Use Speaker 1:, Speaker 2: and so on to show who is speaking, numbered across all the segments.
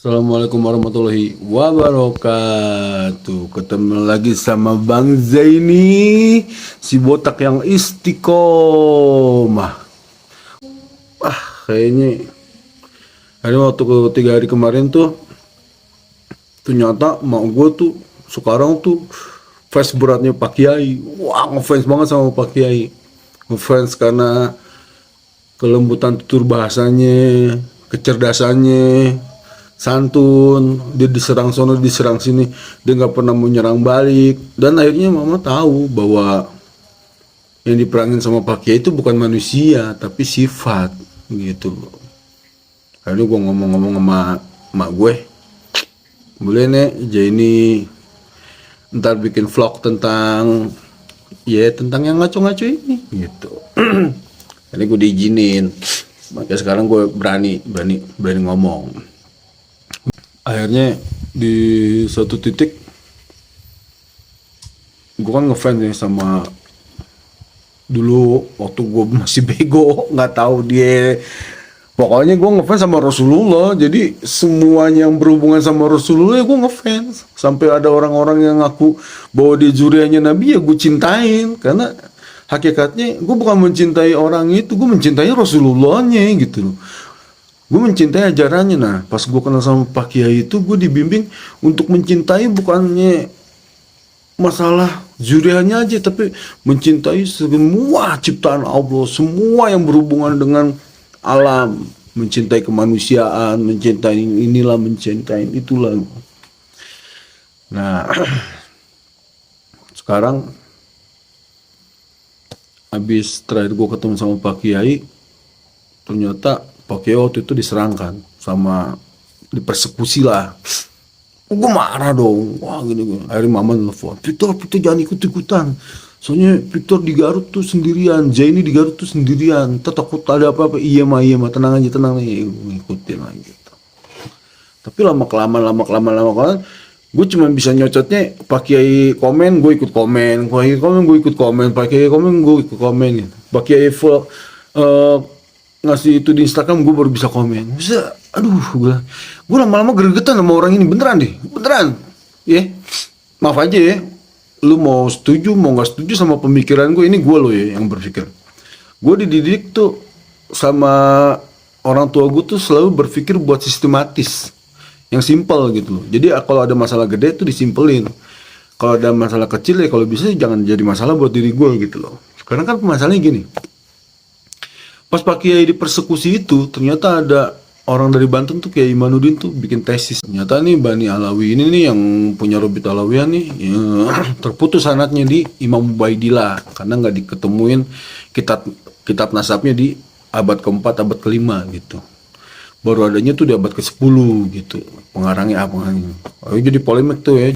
Speaker 1: Assalamualaikum warahmatullahi wabarakatuh. Ketemu lagi sama Bang Zaini, si botak yang istiqomah. Kayaknya hari waktu ketiga hari kemarin tuh ternyata mak gue tuh sekarang tuh fans beratnya Pak Kiai. Wah, ngefans banget sama Pak Kiai. Ngefans karena kelembutan tutur bahasanya, kecerdasannya, santun. Dia diserang sono, diserang sini, dia nggak pernah mau nyerang balik. Dan akhirnya mama tahu bahwa yang diperangin sama Pak Kiai itu bukan manusia tapi sifat gitu. Akhirnya gue ngomong-ngomong sama mak gue, boleh nek jadi ntar bikin vlog tentang yang ngaco-ngaco ini gitu. Jadi gue diizinin, makanya sekarang gue berani ngomong. Akhirnya di suatu titik gue kan ngefans nih sama, dulu waktu gue masih bego nggak tahu dia, pokoknya gue ngefans sama Rasulullah. Jadi semuanya yang berhubungan sama Rasulullah ya gue ngefans. Sampai ada orang-orang yang ngaku bahwa dia zuriatnya Nabi, ya gue cintain. Karena hakikatnya gue bukan mencintai orang itu, gue mencintai Rasulullahnya gitu loh. Gue mencintai ajarannya. Nah pas gue kenal sama Pak Kiai itu, gue dibimbing untuk mencintai bukannya masalah zuriatnya aja, tapi mencintai semua ciptaan Allah, semua yang berhubungan dengan alam, mencintai kemanusiaan, mencintai inilah, mencintai itulah. Nah sekarang habis terakhir gue ketemu sama Pak Kiai, ternyata Pak Kiai waktu itu diserangkan sama, dipersekusi lah. Gue marah dong, wah gini. Akhirnya mama telepon, Victor jangan ikut-ikutan. Soalnya Victor di Garut tuh sendirian, Zaini di Garut tuh sendirian. Takut ada apa-apa. Iya mah, tenang aja. Ngikutin lagi gitu. Tapi lama-kelamaan, gue cuma bisa nyocotnya Pak Kiai komen, gue ikut komen. Pak Kiai komen, gue ikut komen. Pak Kiai komen, gue ikut komen gitu. Pak Kiai ngasih itu di Instagram, gue baru bisa komen. Bisa, aduh, gue lama-lama gregetan sama orang ini, beneran ya. Maaf aja ya, lu mau setuju mau nggak setuju sama pemikiran gue, ini gue lo ya yang berpikir. Gue dididik tuh sama orang tua gue tuh selalu berpikir buat sistematis, yang simpel gitu loh. Jadi kalau ada masalah gede tuh disimpelin, kalau ada masalah kecil ya kalau bisa jangan jadi masalah buat diri gue gitu loh. Sekarang kan masalahnya gini, pas Pak Kiai dipersekusi itu, ternyata ada orang dari Banten tuh kayak Imanuddin tuh bikin tesis. Ternyata nih Bani Alawi ini nih yang punya Robit Alawiyah nih ya, terputus anaknya di Imam Ubaidillah karena nggak diketemuin kitab nasabnya di abad keempat, abad kelima gitu. Baru adanya tuh di abad ke-10 gitu. Pengarangnya apa? Jadi polemik tuh ya.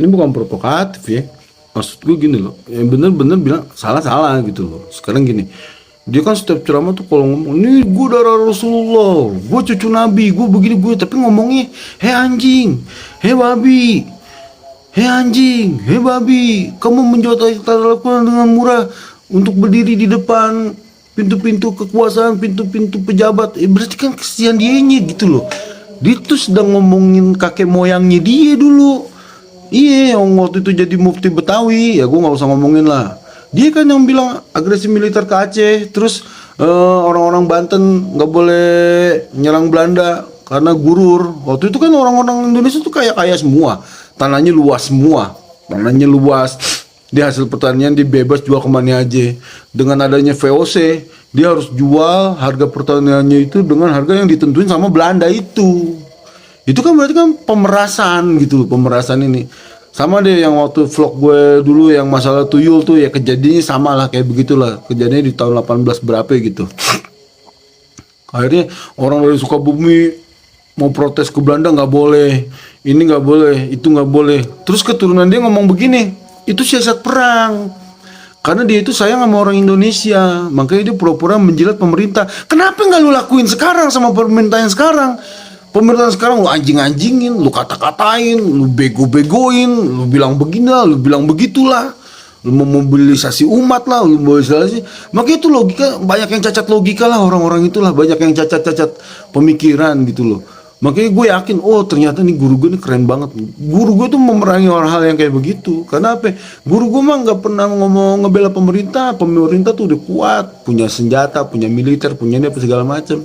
Speaker 1: Ini bukan provokatif ya. Maksud gue gini loh, yang bener-bener bilang salah gitu loh. Sekarang gini, dia kan setiap ceramah tuh kalau ngomong, nih gue darah Rasulullah, gue cucu Nabi, gue begini, tapi ngomongnya, hei anjing, hei babi, hei anjing, hei babi, kamu menjual Al-Quran dengan murah untuk berdiri di depan pintu-pintu kekuasaan, pintu-pintu pejabat. Berarti kan kesian dianya gitu loh. Dia tuh sedang ngomongin kakek moyangnya dia dulu. Iya, yang waktu itu jadi mufti Betawi, ya gue nggak usah ngomongin lah. Dia kan yang bilang agresi militer ke Aceh, terus orang-orang Banten nggak boleh nyerang Belanda karena gurur. Waktu itu kan orang-orang Indonesia tuh kaya semua, tanahnya luas semua, dia hasil pertanian dia bebas jual kemana aja. Dengan adanya VOC, dia harus jual harga pertaniannya itu dengan harga yang ditentuin sama Belanda itu. Itu kan berarti kan pemerasan gitu, pemerasan ini. Sama deh yang waktu vlog gue dulu yang masalah tuyul tuh ya, kejadiannya sama lah kayak begitulah. Kejadiannya di tahun 18 berapa gitu. Akhirnya orang dari Sukabumi mau protes ke Belanda, nggak boleh, ini nggak boleh, itu nggak boleh. Terus keturunan dia ngomong begini, itu siasat perang. Karena dia itu sayang sama orang Indonesia, makanya dia pura-pura menjilat pemerintah. Kenapa nggak lu lakuin sekarang sama pemerintah yang sekarang? Pemerintahan sekarang lu anjing-anjingin, lu kata-katain, lu bego-begoin, lu bilang beginilah, lu bilang begitulah, lu memobilisasi umat lah, lu mobilisasi. Makanya itu logika, banyak yang cacat logika lah orang-orang itulah, banyak yang cacat-cacat pemikiran gitu loh. Makanya gue yakin, oh ternyata nih guru gue nih keren banget. Guru gue tuh memerangi hal-hal yang kayak begitu. Karena apa? Guru gue mah nggak pernah ngomong ngebela pemerintah. Pemerintah tuh udah kuat, punya senjata, punya militer, punya ini apa segala macam.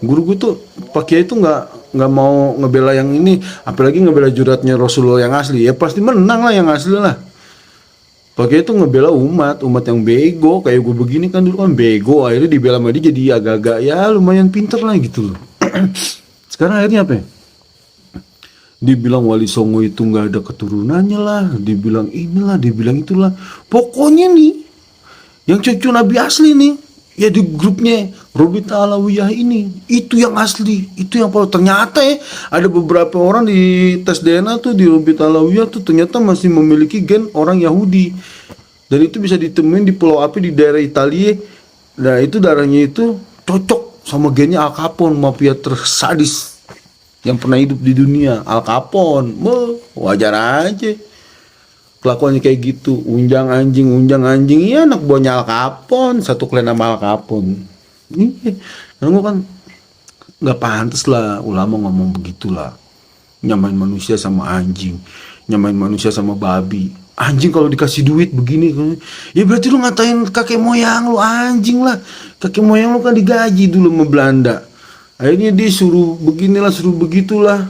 Speaker 1: Guru gue tuh Pak Kiai itu nggak mau ngebela yang ini, apalagi ngebela juratnya Rasulullah yang asli. Ya pasti menang lah yang asli lah. Pak Kiai itu ngebela umat yang bego kayak gue begini kan dulu kan bego. Akhirnya dibela sama dia jadi agak-agak ya lumayan pinter lah gitu loh. Sekarang akhirnya apa ya? Dibilang Wali Songo itu nggak ada keturunannya lah, dibilang inilah, dibilang itulah. Pokoknya nih, yang cucu Nabi asli nih, ya di grupnya Robita Alawiyah ini, itu yang asli, itu yang paling ternyata ya, ada beberapa orang di tes DNA tuh di Robita Alawiyah tuh ternyata masih memiliki gen orang Yahudi. Dan itu bisa ditemuin di Pulau Api di daerah Italia. Nah itu darahnya itu cocok sama gennya Al Capone, mafia tersadis yang pernah hidup di dunia. Al Capone, wajar aja kelakuannya kayak gitu. Unjang anjing, iya anak buahnya Al Capone, satu klan sama Al Capone. Iya, karena gue kan nggak pantas lah ulama ngomong begitulah, nyamain manusia sama anjing, nyamain manusia sama babi. Anjing kalau dikasih duit begini, ya berarti lu ngatain kakek moyang lu anjing lah. Kakek moyang lu kan digaji dulu sama Belanda. Akhirnya dia suruh beginilah, suruh begitulah.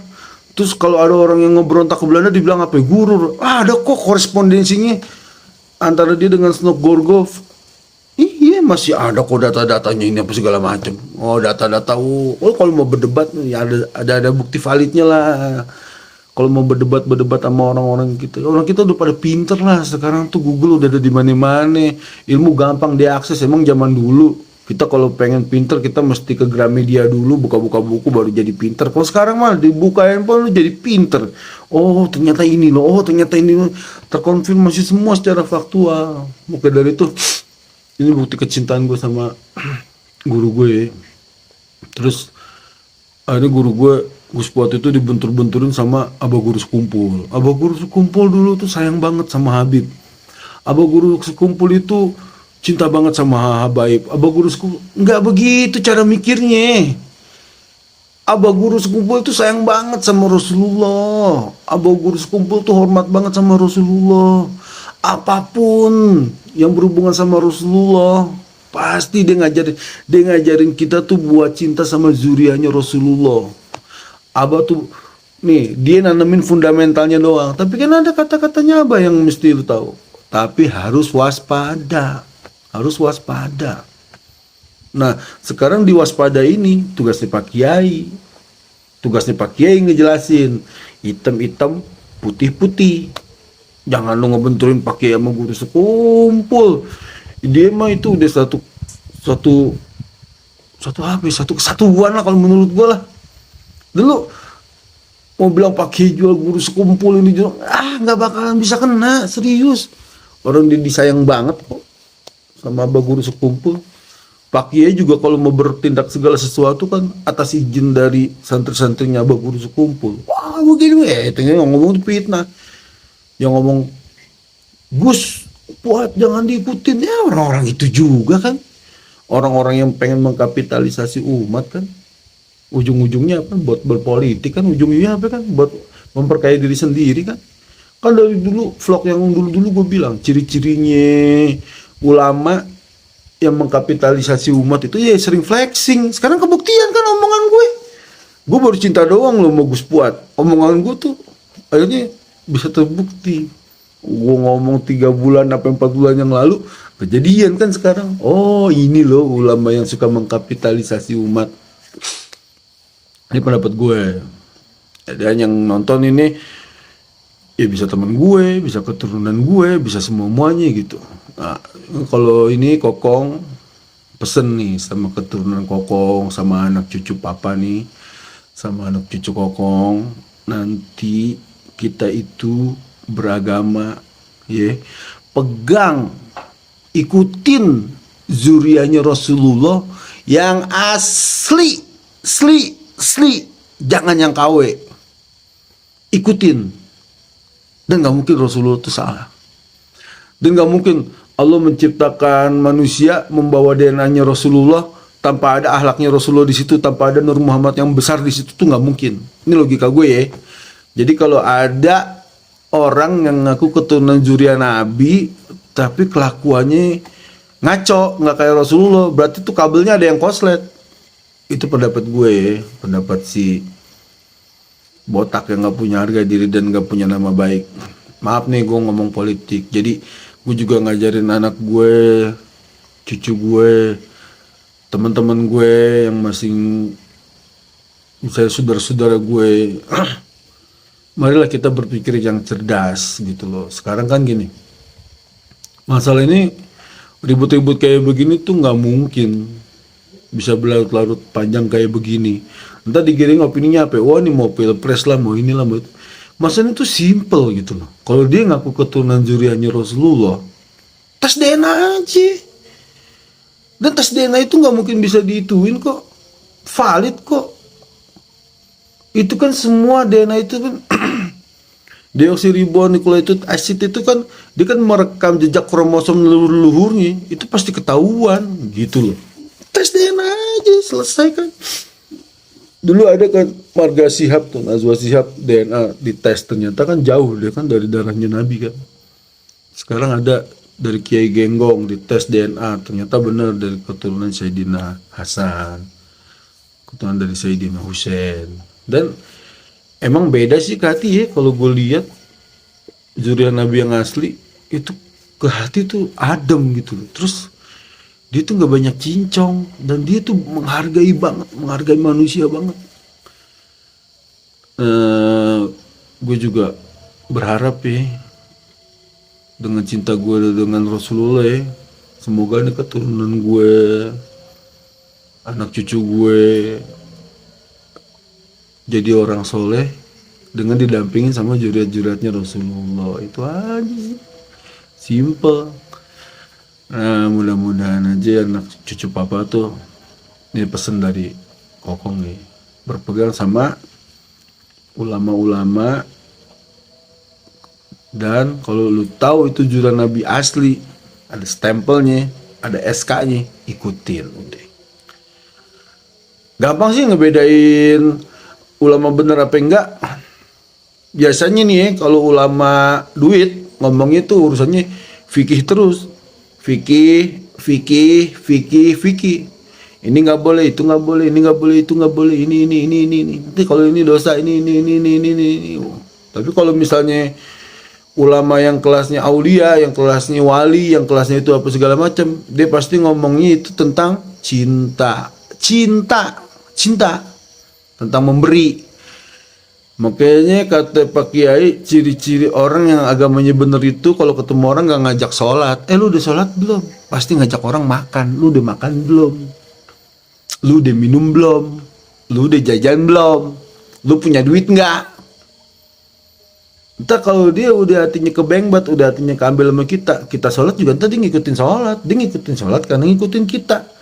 Speaker 1: Terus kalau ada orang yang ngeberontak ke Belanda dibilang apa? Guru. Ada kok korespondensinya antara dia dengan Snog Gorgov. Iya masih ada kok data-datanya ini apa segala macam. Oh data-data. Oh kalau mau berdebat ya ada bukti validnya lah. Kalau mau berdebat sama orang kita udah pada pinter lah sekarang tuh. Google udah ada di mana-mana, ilmu gampang diakses. Emang zaman dulu kita kalau pengen pinter kita mesti ke Gramedia dulu, buka-buka buku baru jadi pinter. Kalau sekarang mah dibuka handphone lu jadi pinter. Oh ternyata ini loh, oh ternyata ini loh. Terkonfirmasi semua secara faktual. Maka dari itu ini bukti kecintaan gue sama guru gue. Terus akhirnya guru gue Gus Puat itu dibentur-benturin sama Abah Guru Sekumpul. Abah Guru Sekumpul dulu tuh sayang banget sama Habib. Abah Guru Sekumpul itu cinta banget sama Habaib. Abah Guru Sekumpul nggak begitu cara mikirnya. Abah Guru Sekumpul itu sayang banget sama Rasulullah. Abah Guru Sekumpul tuh hormat banget sama Rasulullah. Apapun yang berhubungan sama Rasulullah, pasti dia ngajarin kita tuh buat cinta sama zuriatnya Rasulullah. Abah tuh nih dia nanemin fundamentalnya doang, tapi kan ada kata-katanya Abah yang mesti lu tahu. Tapi harus waspada, harus waspada. Nah sekarang di waspada ini tugasnya Pak Kiai, ngejelasin hitam-hitam, putih-putih. Jangan lu ngebenturin Pak Kiai sama Guru Sekumpul. Dia mah itu udah satu kesatuan lah kalau menurut gua lah. Dulu mau bilang Pak Kiai jual Guru Sekumpul ini jual, nggak bakalan bisa kena, serius. Orang dia disayang banget kok sama Abah Guru Sekumpul. Pak Kiai juga kalau mau bertindak segala sesuatu kan atas izin dari santri-santrinya Abah Guru Sekumpul. Wah begini itu yang ngomong itu fitnah. Yang ngomong Gus Puat jangan diikutin ya orang-orang itu juga kan. Orang-orang yang pengen mengkapitalisasi umat kan. Ujung-ujungnya apa? Buat berpolitik kan, ujung-ujungnya apa kan? Buat memperkaya diri sendiri kan. Kan dari dulu vlog yang dulu gue bilang ciri-cirinya ulama yang mengkapitalisasi umat itu ya sering flexing. Sekarang kebuktian kan omongan gue. Gue baru cinta doang loh sama Gus Puat. Omongan gue tuh akhirnya bisa terbukti. Gue ngomong 3 bulan apa 4 bulan yang lalu kejadian kan sekarang. Oh ini loh ulama yang suka mengkapitalisasi umat. Ini pendapat gue. Dan yang nonton ini ya bisa teman gue, bisa keturunan gue, bisa semuanya gitu. Nah, kalau ini Kokong pesen nih sama keturunan Kokong, sama anak cucu papa nih, sama anak cucu Kokong, nanti kita itu beragama, ya, pegang, ikutin zuriatnya Rasulullah yang asli, jangan yang KW, ikutin. Dan gak mungkin Rasulullah itu salah. Dan gak mungkin Allah menciptakan manusia membawa DNA-nya Rasulullah, tanpa ada ahlaknya Rasulullah di situ, tanpa ada Nur Muhammad yang besar di situ tuh nggak mungkin. Ini logika gue ya. Jadi kalau ada orang yang ngaku keturunan zuriat Nabi tapi kelakuannya ngaco, nggak kayak Rasulullah, berarti tuh kabelnya ada yang koslet. Itu pendapat gue ya, pendapat si botak yang nggak punya harga diri dan nggak punya nama baik. Maaf nih gue ngomong politik. Jadi gue juga ngajarin anak gue, cucu gue, teman-teman gue yang masih misalnya saudara-saudara gue. Marilah kita berpikir yang cerdas gitu loh. Sekarang kan gini, masalah ini ribut-ribut kayak begini tuh nggak mungkin bisa berlarut-larut panjang kayak begini. Entah digiring opininya apa, wah ini mau pilpres lah, mau inilah, mau itu. Masalah itu simple gitu loh. Kalau dia ngaku keturunan zuriatnya Rasulullah, tes DNA aja. Dan tes DNA itu nggak mungkin bisa diituin kok, valid kok. Itu kan semua DNA itu kan deoksiribonukleotida acid itu kan dia kan merekam jejak kromosom leluhurnya, itu pasti ketahuan gitu loh. Tes DNA aja selesai kan. Dulu ada kan Marga Shihab tuh, Najwa Shihab, DNA dites ternyata kan jauh, dia kan dari darahnya Nabi kan. Sekarang ada dari Kiai Genggong dites DNA ternyata benar dari keturunan Sayyidina Hasan, keturunan dari Sayyidina Husain. Dan emang beda sih ke hati ya, kalau gue lihat zuriat Nabi yang asli itu ke hati tuh adem gitu loh. Terus dia tuh nggak banyak cincong dan dia tuh menghargai banget, menghargai manusia banget. Gue juga berharap ya dengan cinta gue dengan Rasulullah ya, semoga nih keturunan gue, anak cucu gue jadi orang soleh dengan didampingin sama juriat-juriatnya Rasulullah. Itu aja sih, simple. Nah, mudah-mudahan aja anak cucu papa tuh, ini pesan dari Kokong nih, berpegang sama ulama-ulama. Dan kalau lu tahu itu juriat Nabi asli, ada stempelnya, ada SK-nya, ikutin udah. Gampang sih ngebedain ulama bener apa enggak. Biasanya nih ya, kalau ulama duit ngomongnya tuh urusannya fikih terus. Fikih. Ini nggak boleh, itu nggak boleh, ini nggak boleh, itu nggak boleh, ini. Nanti kalau ini dosa, ini. Tapi kalau misalnya ulama yang kelasnya aulia, yang kelasnya wali, yang kelasnya itu apa segala macam, dia pasti ngomongnya itu tentang cinta, tentang memberi. Makanya kata Pak Kiai, ciri-ciri orang yang agamanya bener itu kalau ketemu orang gak ngajak sholat. Lu udah sholat belum? Pasti ngajak orang makan. Lu udah makan belum? Lu udah minum belum? Lu udah jajan belum? Lu punya duit gak? Entah kalau dia udah hatinya kebengbat, udah hatinya keambil sama kita sholat juga entah dia ngikutin sholat. Dia ngikutin sholat karena ngikutin kita.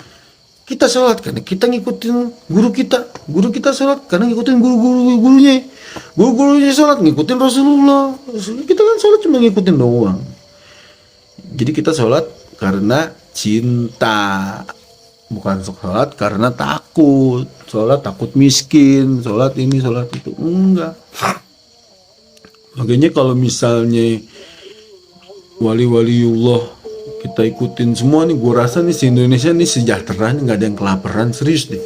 Speaker 1: Kita sholat karena kita ngikutin guru kita sholat karena ngikutin gurunya, gurunya sholat ngikutin Rasulullah. Kita kan sholat cuma ngikutin doang. Jadi kita sholat karena cinta, bukan sholat karena takut. Sholat takut miskin, sholat ini, sholat itu, enggak. Makanya kalau misalnya wali-waliullah kita ikutin semua nih, gue rasa nih si Indonesia nih sejahtera nih, nggak ada yang kelaparan, serius deh.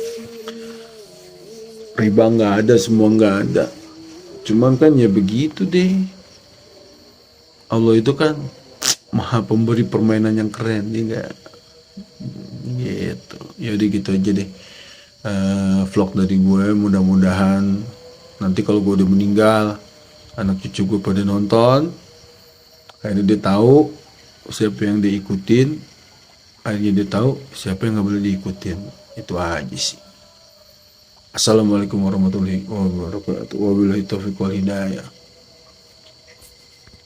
Speaker 1: Riba nggak ada, semua nggak ada. Cuman kan ya begitu deh. Allah itu kan maha pemberi permainan yang keren, nih nggak? Gitu. Yaudah gitu aja deh. Vlog dari gue, mudah-mudahan nanti kalau gue udah meninggal, anak cucu gue pada nonton, akhirnya dia tahu siapa yang diikutin, akhirnya dia tahu siapa yang nggak boleh diikutin. Itu aja sih. Assalamualaikum warahmatullahi wabarakatuh. Wabillahi taufiq wal hidayah.